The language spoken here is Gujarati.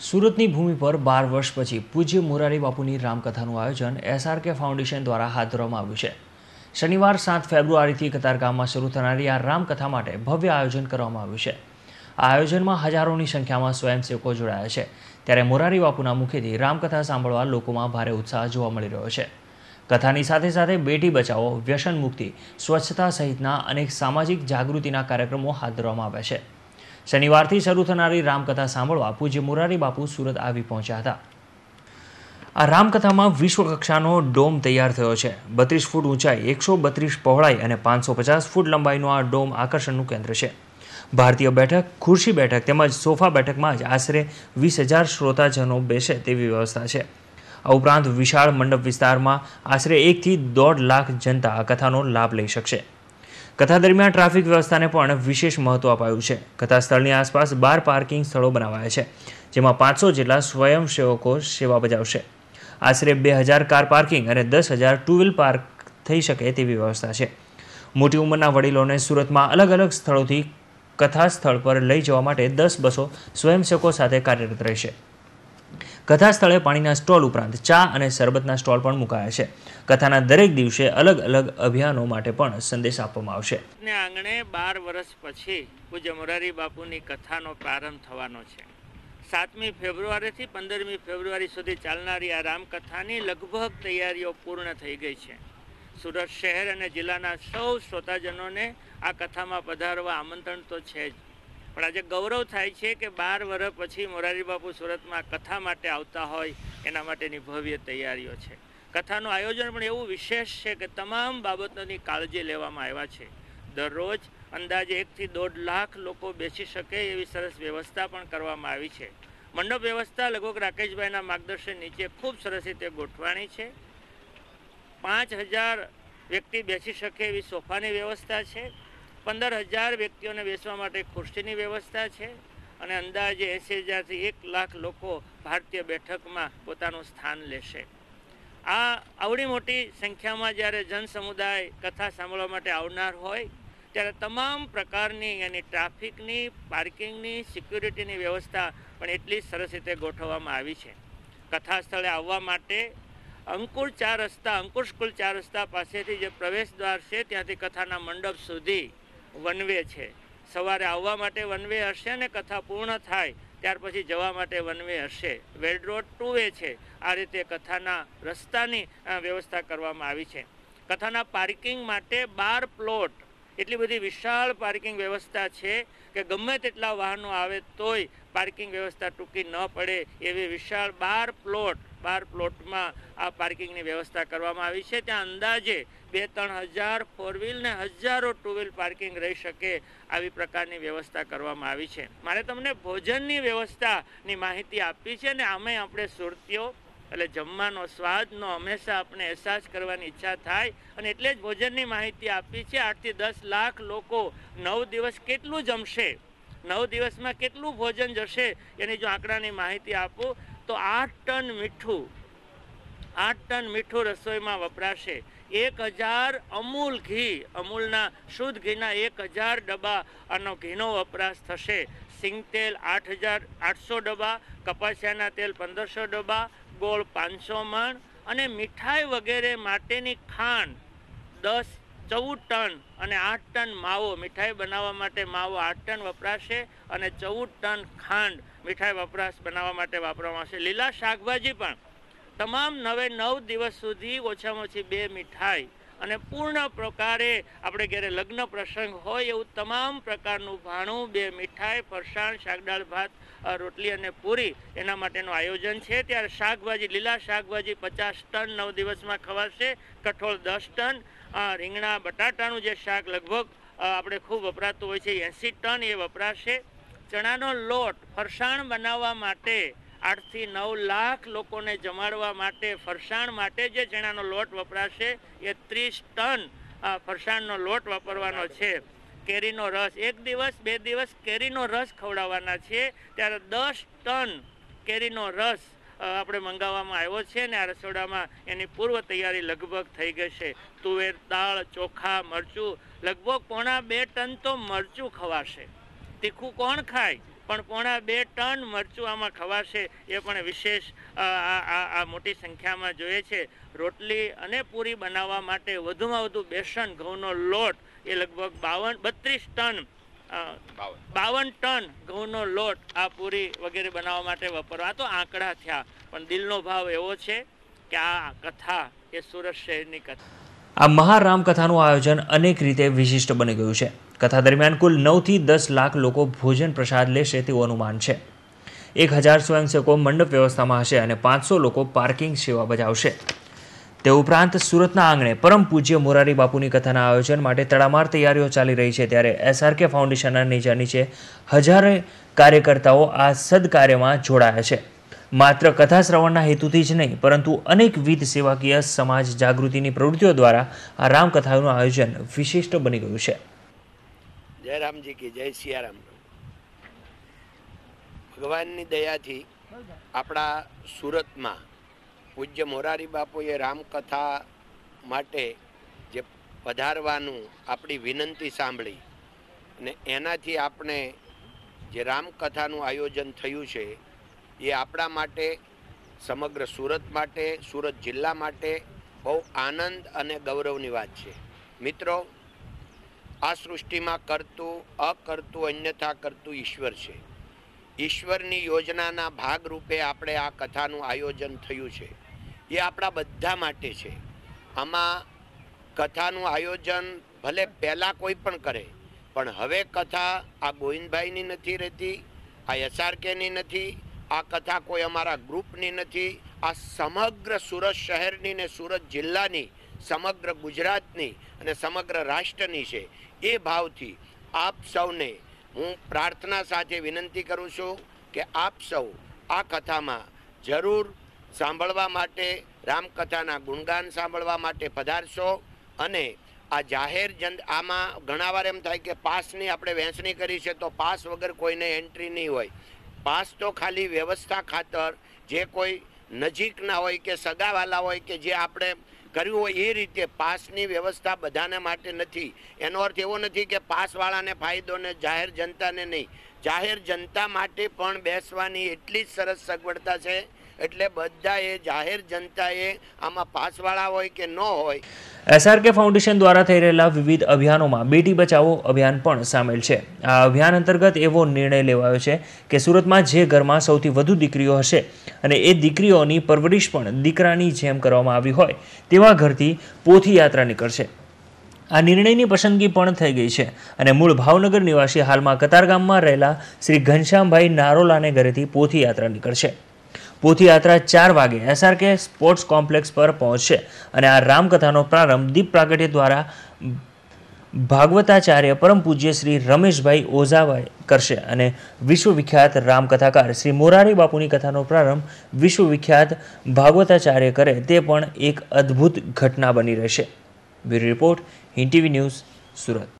સુરતની ભૂમિ પર 12 વર્ષ પછી પૂજ્ય મોરારી બાપુની રામકથાનું આયોજન SRK ફાઉન્ડેશન દ્વારા હાથ ધરવામાં આવ્યું છે। શનિવાર 7 ફેબ્રુઆરીથી કતારગામમાં શરૂ થનારી આ રામકથા માટે ભવ્ય આયોજન કરવામાં આવ્યું છે। આ આયોજનમાં હજારોની સંખ્યામાં સ્વયંસેવકો જોડાયા છે, ત્યારે મોરારી બાપુના મુખેથી રામકથા સાંભળવા લોકોમાં ભારે ઉત્સાહ જોવા મળી રહ્યો છે। કથાની સાથે સાથે બેટી બચાવો, વ્યસન મુક્તિ, સ્વચ્છતા સહિતના અનેક સામાજિક જાગૃતિના કાર્યક્રમો હાથ ધરવામાં આવ્યા છે। શનિવારથી શરૂ થનારી રામકથા સાંભળવા પૂજ્ય મોરારી બાપુ સુરત આવી પહોંચ્યા હતા। આ રામકથામાં વિશ્વકક્ષાનો ડોમ તૈયાર થયો છે। 32 ફૂટ ઊંચાઈ, 132 પહોળાઈ અને 550 ફૂટ લંબાઈનું આ ડોમ આકર્ષણનું કેન્દ્ર છે। ભારતીય બેઠક, ખુરશી બેઠક તેમજ સોફા બેઠકમાં જ આશરે 20,000 શ્રોતાજનો બેસે તેવી વ્યવસ્થા છે। આ ઉપરાંત વિશાળ મંડપ વિસ્તારમાં આશરે 1 થી 1.5 લાખ જનતા આ કથાનો લાભ લઈ શકશે। કથા દરમિયાન ટ્રાફિક વ્યવસ્થાને પણ વિશેષ મહત્વ અપાયું છે। કથા સ્થળની આસપાસ 12 પાર્કિંગ સ્થળો બનાવાયા છે, જેમાં 500 જેટલા સ્વયંસેવકો સેવા બજાવશે। આશરે 2000 કાર પાર્કિંગ અને 10,000 ટુ વ્હીલ પાર્ક થઈ શકે તેવી વ્યવસ્થા છે। મોટી ઉંમરના વડીલોને સુરતમાં અલગ અલગ સ્થળોથી કથા સ્થળ પર લઈ જવા માટે 10 બસો સ્વયંસેવકો સાથે કાર્યરત રહેશે। કથા સ્થળે પાણીના સ્ટોલ ઉપરાંત ચા અને શરબતના સ્ટોલ પણ મુકાયા છે। કથાના દરેક દિવસે અલગ અલગ અભિયાનો માટે પણ સંદેશ આપવામાં આવશે। આંગણે 12 વર્ષ પછી પૂજ્ય મોરારી બાપુની કથાનો પ્રારંભ થવાનો છે। 7મી ફેબ્રુઆરીથી 15મી ફેબ્રુઆરી સુધી ચાલનારી આ રામકથાની લગભગ તૈયારીઓ પૂર્ણ થઈ ગઈ છે। સુરત શહેર અને જિલ્લાના સૌ શ્રોતાજનોને આ કથામાં પધારવા આમંત્રણ તો છે જ, પણ આજે ગૌરવ થાય છે કે 12 વર્ષ પછી મોરારી બાપુ સુરતમાં કથા માટે આવતા હોય એના માટેની ભવ્ય તૈયારીઓ છે। કથાનું આયોજન પણ એવું વિશેષ છે કે તમામ બાબતોની કાળજી લેવામાં આવ્યા છે। દરરોજ અંદાજે 1 થી 1.5 લાખ લોકો બેસી શકે એવી સરસ વ્યવસ્થા પણ કરવામાં આવી છે। મંડપ વ્યવસ્થા લગભગ રાકેશભાઈના માર્ગદર્શન નીચે ખૂબ સરસ રીતે ગોઠવાણી છે। 5,000 વ્યક્તિ બેસી શકે એવી સોફાની વ્યવસ્થા છે। 15,000 વ્યક્તિઓને બેસવા માટે ખુરશીની વ્યવસ્થા છે અને અંદાજે 80,000 થી 1 લાખ લોકો ભારતીય બેઠકમાં પોતાનું સ્થાન લેશે। આ આવડી મોટી સંખ્યામાં જ્યારે જન સમુદાય કથા સાંભળવા માટે આવનાર હોય ત્યારે તમામ પ્રકારની એની ટ્રાફિકની, પાર્કિંગની, સિક્યુરિટીની વ્યવસ્થા પણ એટલી સરસ રીતે ગોઠવવામાં આવી છે। કથા સ્થળે આવવા માટે અંકુશ 4 રસ્તા પાસેથી જે પ્રવેશ દ્વાર છે ત્યાંથી કથાના મંડપ સુધી વન વે છે। સવારે આવવા માટે વન વે હશે અને કથા પૂર્ણ થાય ત્યાર પછી જવા માટે વન વે હશે। વેડ રોડ 2 વે છે। આ રીતે કથાના રસ્તાની વ્યવસ્થા કરવામાં આવી છે। કથાના પાર્કિંગ માટે 12 પ્લોટ, એટલી બધી વિશાળ પાર્કિંગ વ્યવસ્થા છે કે ગમે તેટલા વાહનો આવે તોય પાર્કિંગ વ્યવસ્થા ટૂંકી ન પડે એવી વિશાળ 12 પ્લોટમાં આ પાર્કિંગની વ્યવસ્થા કરવામાં આવી છે। ત્યાં અંદાજે 2-3 હજાર 4 વ્હીલ ને હજારો 2 વ્હીલ પાર્કિંગ રહી શકે આવી પ્રકારની વ્યવસ્થા કરવામાં આવી છે। મારે તમને ભોજનની વ્યવસ્થાની માહિતી આપી છે અને આમે આપણે સુરતીઓ એટલે જમવાનો સ્વાદનો હંમેશા આપણે અહેસાસ કરવાની ઈચ્છા થાય અને એટલે જ ભોજનની માહિતી આપી છે। 8 થી 10 લાખ લોકો 9 દિવસ કેટલું જમશે, 9 દિવસમાં કેટલું ભોજન જશે એની જો આંકડાની માહિતી આપું તો 8 ટન મીઠું રસોઈમાં વપરાશે। 1,000 અમૂલ ઘી, અમૂલના શુદ્ધ ઘીના 1,000 ડબ્બા આનો ઘીનો વપરાશ થશે। સિંગ તેલ 8,800 ડબ્બા, કપાસિયાના તેલ 1,500 ડબ્બા, ગોળ 500 મણ અને મીઠાઈ વગેરે માટેની ખાંડ 14 ટન અને 8 ટન માવો, મીઠાઈ બનાવવા માટે માવો 8 ટન વપરાશે અને 14 ટન ખાંડ મીઠાઈ વપરાશ બનાવવા માટે વાપરવામાં આવશે। લીલા શાકભાજી પણ તમામ 9 દિવસ સુધી ઓછામાં ઓછી 2 મીઠાઈ અને પૂર્ણ પ્રકારે આપણે ઘરે લગ્ન પ્રસંગ હોય એવું તમામ પ્રકારનું ભાણું, 2 મીઠાઈ, ફરસાણ, શાકદાળ ભાત, રોટલી અને પૂરી એના માટેનું આયોજન છે। ત્યારે શાકભાજી, લીલા શાકભાજી 50 ટન 9 દિવસમાં ખવાશે। કઠોળ 10 ટન, રીંગણા બટાટાનું જે શાક લગભગ આપણે ખૂબ વપરાતું હોય છે 80 ટન એ વપરાશે। ચણાનો લોટ ફરસાણ બનાવવા માટે 8 થી 9 લાખ લોકોને જમાડવા માટે ફરસાણ માટે જે ચણાનો લોટ વપરાશે એ 30 ટન ફરસાણનો લોટ વાપરવાનો છે। કેરીનો રસ 1 દિવસ 2 દિવસ કેરીનો રસ ખવડાવવાના છે, ત્યારે 10 ટન કેરીનો રસ આપણે મંગાવવામાં આવ્યો છે અને આ રસોડામાં એની પૂર્વ તૈયારી લગભગ થઈ ગઈ છે। તુવેર દાળ, ચોખા, મરચું લગભગ 1.25 ટન તો મરચું ખવાશે। તીખું કોણ ખાય? પણ 1.5 ટન મરચું આમાં ખવાશે એ પણ વિશેષ આ મોટી સંખ્યામાં જોઈએ છે. રોટલી અને પૂરી બનાવવા માટે વધુમાં વધુ બેસન ઘઉંનો લોટ એ લગભગ 32 ટન 52 ટન ઘઉંનો લોટ આ પૂરી વગેરે બનાવવા માટે વાપરવા. તો આંકડા થયા, પણ દિલનો ભાવ એવો છે કે આ કથા એ સુરત શહેરની કથા. આ મહારામકથાનું આયોજન અનેક રીતે વિશિષ્ટ બની ગયું છે. કથા દરમિયાન કુલ 9 થી 10 લાખ લોકો ભોજન પ્રસાદ લેશે તેવું અનુમાન છે. 1000 સ્વયંસેવકો મંડપ વ્યવસ્થામાં હશે અને 500 લોકો પાર્કિંગ સેવા બજાવશે. તે ઉપરાંત સુરતના આંગણે પરમ પૂજ્ય મોરારી બાપુની કથાના આયોજન માટે તડામાર તૈયારીઓ ચાલી રહી છે. ત્યારે SRK ફાઉન્ડેશનના નેજા નીચે હજારો કાર્યકર્તાઓ આ સદકાર્યમાં જોડાયા છે. માત્ર કથા શ્રવણના હેતુથી જ નહીં, પરંતુ અનેકવિધ સેવાકીય સમાજ જાગૃતિની પ્રવૃત્તિઓ દ્વારા આ રામકથાનું આયોજન વિશિષ્ટ બની ગયું છે. જય રામજી કી જય સિયારામ. ભગવાનની દયાથી આપણા સુરતમાં પૂજ્ય મોરારી બાપુએ રામકથા માટે જે પધારવાનું આપણી વિનંતી સાંભળી અને એનાથી આપણે જે રામકથાનું આયોજન થયું છે એ આપણા માટે, સમગ્ર સુરત માટે, સુરત જિલ્લા માટે બહુ આનંદ અને ગૌરવની વાત છે. મિત્રો, આ સૃષ્ટિમાં કરતું અકર્તું અન્યથા કરતું ઈશ્વર છે. ઈશ્વરની યોજનાના ભાગરૂપે આપણે આ કથાનું આયોજન થયું છે. એ આપણા બધા માટે છે. આમાં કથાનું આયોજન ભલે પહેલાં કોઈ પણ કરે, પણ હવે કથા આ ગોવિંદભાઈની નથી રહેતી, આ SRKની નથી, આ કથા કોઈ અમારા ગ્રુપની નથી. આ સમગ્ર સુરત શહેરની ને સુરત જિલ્લાની, સમગ્ર ગુજરાતની અને સમગ્ર રાષ્ટ્રની છે. એ ભાવથી આપ સૌને હું પ્રાર્થના સાથે વિનંતી કરું છું કે આપ સૌ આ કથામાં જરૂર સાંભળવા માટે, રામકથાના ગુણગાન સાંભળવા માટે પધારશો. અને આ જાહેર આમાં ઘણા વાર એમ થાય કે પાસની આપણે વહેંચણી કરી છે તો પાસ વગર કોઈને એન્ટ્રી નહીં હોય. પાસ તો ખાલી વ્યવસ્થા ખાતર, જે કોઈ નજીકના હોય કે સગાવાલા હોય કે જે આપણે કર્યું હોય એ રીતે પાસની વ્યવસ્થા બધાને માટે નથી. એનો અર્થ એવો નથી કે પાસવાળાને ફાયદો ને જાહેર જનતાને નહીં. જાહેર જનતા માટે પણ બેસવાની એટલી જ સરસ સગવડતા છે. એટલે બધાએ, જાહેર જનતાએ, આમાં પાસવાળા હોય કે ન હોય. SRK ફાઉન્ડેશન દ્વારા થઈ રહેલા વિવિધ અભિયાનોમાં બેટી બચાવો અભિયાન પણ સામેલ છે. આ અભિયાન અંતર્ગત એવો નિર્ણય લેવાયો છે કે સુરતમાં જે ઘરમાં સૌથી વધુ દીકરીઓ હશે અને એ દીકરીઓની પરવરિશ પણ દીકરાની જેમ કરવામાં આવી હોય તેવા ઘરથી પોથી યાત્રા નીકળશે. આ નિર્ણયની પસંદગી પણ થઈ ગઈ છે અને મૂળ ભાવનગર નિવાસી હાલમાં કતારગામમાં રહેલા શ્રી ઘનશ્યામભાઈ નારોલાને ઘરેથી પોથી યાત્રા નીકળશે. પોથી યાત્રા 4 વાગે SRK સ્પોર્ટ્સ કોમ્પ્લેક્સ પર પહોંચશે અને આ રામકથાનો પ્રારંભ દીપ પ્રાગટ્ય દ્વારા ભાગવતાચાર્ય પરમ પૂજ્ય શ્રી રમેશભાઈ ઓઝાભાઈ કરશે અને વિશ્વવિખ્યાત રામકથાકાર શ્રી મોરારી બાપુની કથાનો પ્રારંભ વિશ્વવિખ્યાત ભાગવતાચાર્ય કરે તે પણ એક અદ્ભુત ઘટના બની રહેશે. Bureau report, Hind TV news, Surat.